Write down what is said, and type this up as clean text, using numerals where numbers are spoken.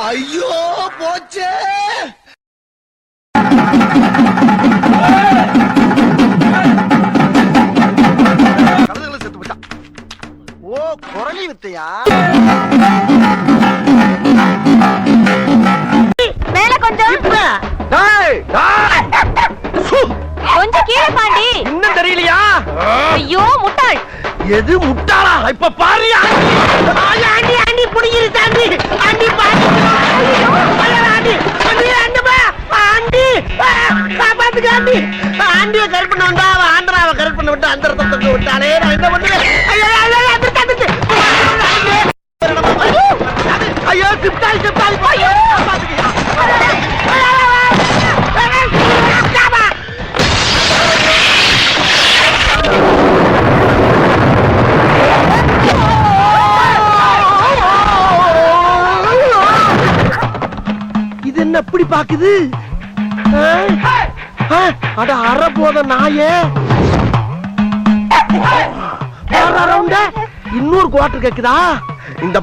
ஐயோ போச்சே. கழுதுகளை செத்து போட்டான். ஓ குரலி வித்தையா? மேல கொஞ்சம் கொஞ்சம் கீழே பாண்டி. இன்னும் தெரியலையா? ஐயோ முட்டாள். எது முட்டாளா? இப்ப பாரியா? ஆண்டி ஆண்டி புடிங்கிரு தாண்டி. ஆண்டி பாண்டி. ஆண்டி ஆண்டி ஆண்டி பா. ஆண்டி காப்பாத்துங்க ஆண்டி. ஆண்டியை கரெக்ட் பண்ண வந்தா அவ ஆண்டராவை கரெக்ட் பண்ண விட்டு அந்த ரத்தத்தை விட்டாலே நான் என்ன பண்ணுவேன்? ஐயோ ஐயோ அந்த தந்துச்சு. ஐயோ சிப்டால் சிப்டால் ஐயோ காப்பாத்துங்க. என்ன எப்படி பாக்குது? அட அற போத நாயே. இன்னொரு குவார்டர் கேக்குதா? இந்த